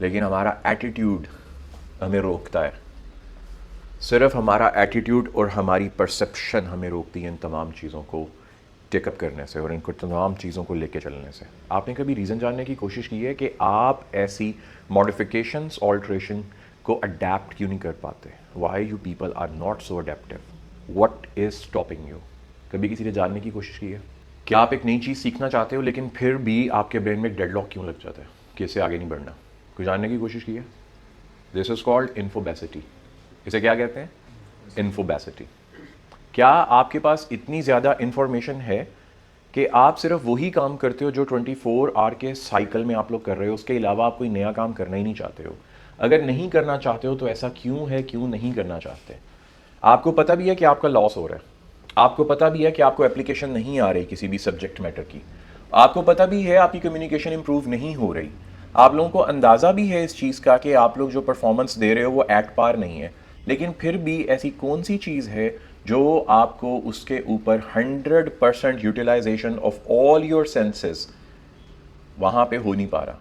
लेकिन हमारा एटीट्यूड हमें रोकता है। सिर्फ हमारा एटीट्यूड और हमारी परसेप्शन हमें रोकती है इन तमाम चीज़ों को टेकअप करने से और इनको तमाम चीज़ों को लेके चलने से। आपने कभी रीज़न जानने की कोशिश की है कि आप ऐसी मॉडिफिकेशंस ऑल्ट्रेशन को अडेप्ट क्यों नहीं कर पाते? Why you people are not so adaptive? What is stopping you? कभी किसी ने जानने की कोशिश की है? क्या आप एक नई चीज़ सीखना चाहते हो लेकिन फिर भी आपके ब्रेन में डेडलॉक क्यों लग जाता है कि इससे आगे नहीं बढ़ना? कोई जानने की कोशिश की है? This is called infobesity. इसे क्या कहते हैं? इन्फोबेसिटी। क्या आपके पास इतनी ज़्यादा इन्फॉर्मेशन है कि आप सिर्फ वही काम करते हो जो 24 आवर के साइकिल में आप लोग कर रहे हो, उसके अलावा आप कोई नया काम करना ही नहीं चाहते हो? अगर नहीं करना चाहते हो तो ऐसा क्यों है, क्यों नहीं करना चाहते? आपको पता भी है कि आपका लॉस हो रहा है, आपको पता भी है कि आपको एप्लीकेशन नहीं आ रही किसी भी सब्जेक्ट मैटर की, आपको पता भी है आपकी कम्युनिकेशन इंप्रूव नहीं हो रही, आप लोगों को अंदाज़ा भी है इस चीज़ का कि आप लोग जो परफॉर्मेंस दे रहे हो वो एट पार नहीं है, लेकिन फिर भी ऐसी कौन सी चीज़ है जो आपको उसके ऊपर 100% utilization of all your senses वहाँ पे हो नहीं पा रहा?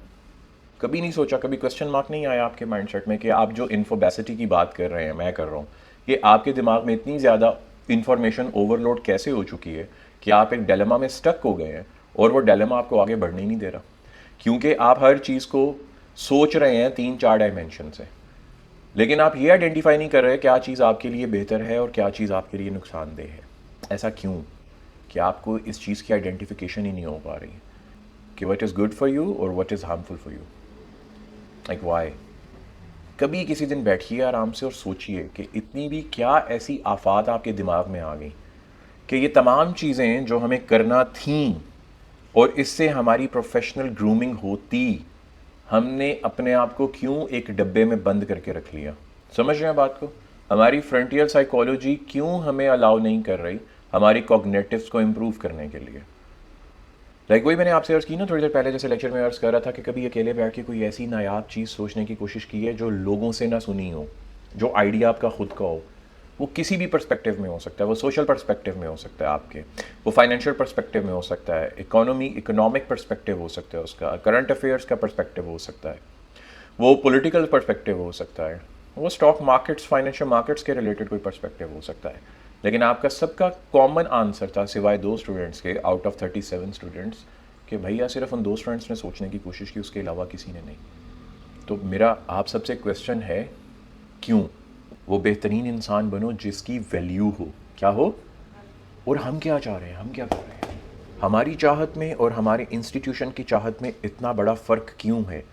कभी नहीं सोचा, कभी क्वेश्चन मार्क नहीं आया आपके माइंडसेट में कि आप जो इन्फोबेसिटी की बात कर रहे हैं, मैं कर रहा हूँ, कि आपके दिमाग में इतनी ज़्यादा इंफॉर्मेशन ओवरलोड कैसे हो चुकी है कि आप एक डिलेमा में स्टक हो गए हैं और वो डिलेमा आपको आगे बढ़ने ही नहीं दे रहा, क्योंकि आप हर चीज़ को सोच रहे हैं 3-4 डायमेंशन से, लेकिन आप ये आइडेंटिफाई नहीं कर रहे क्या चीज़ आपके लिए बेहतर है और क्या चीज़ आपके लिए नुकसानदेह है। ऐसा क्यों कि आपको इस चीज़ की आइडेंटिफिकेशन ही नहीं हो पा रही कि what is good for you और what is harmful for you? Like why? कभी किसी दिन बैठिए आराम से और सोचिए कि इतनी भी क्या ऐसी आफात आपके दिमाग में आ गई कि ये तमाम चीज़ें जो हमें करना थीं और इससे हमारी प्रोफेशनल ग्रूमिंग होती, हमने अपने आप को क्यों एक डब्बे में बंद करके रख लिया? समझ रहे हैं बात को? हमारी फ्रंटियर साइकोलॉजी क्यों हमें अलाउ नहीं कर रही हमारी कॉग्निटिव्स को इम्प्रूव करने के लिए? वही मैंने आपसे अर्ज़ की ना थोड़ी देर पहले, जैसे लेक्चर में अर्ज़ कर रहा था कि कभी अकेले बैठ के कोई ऐसी नायाब चीज़ सोचने की कोशिश की है जो लोगों से ना सुनी हो, जो आइडिया आपका खुद का हो? वो किसी भी पर्सपेक्टिव में हो सकता है, वो सोशल पर्सपेक्टिव में हो सकता है आपके, वो फाइनेंशियल पर्सपेक्टिव में हो सकता है, इकोनॉमिक पर्सपेक्टिव हो सकता है उसका, करंट अफेयर्स का पर्सपेक्टिव हो सकता है, वो पॉलिटिकल पर्सपेक्टिव हो सकता है, वो स्टॉक मार्केट्स, फाइनेंशियल मार्केट्स के रिलेटेड कोई पर्सपेक्टिव हो सकता है। लेकिन आपका सबका कॉमन आंसर था, सिवाय 2 स्टूडेंट्स के आउट ऑफ 37 स्टूडेंट्स, कि भैया सिर्फ उन 2 स्टूडेंट्स ने सोचने की कोशिश की, उसके अलावा किसी ने नहीं। तो मेरा आप सबसे क्वेश्चन है, क्यों? वो बेहतरीन इंसान बनो जिसकी वैल्यू हो, क्या हो? और हम क्या चाह रहे हैं, हम क्या कर रहे हैं? हमारी चाहत में और हमारे इंस्टीट्यूशन की चाहत में इतना बड़ा फ़र्क क्यों है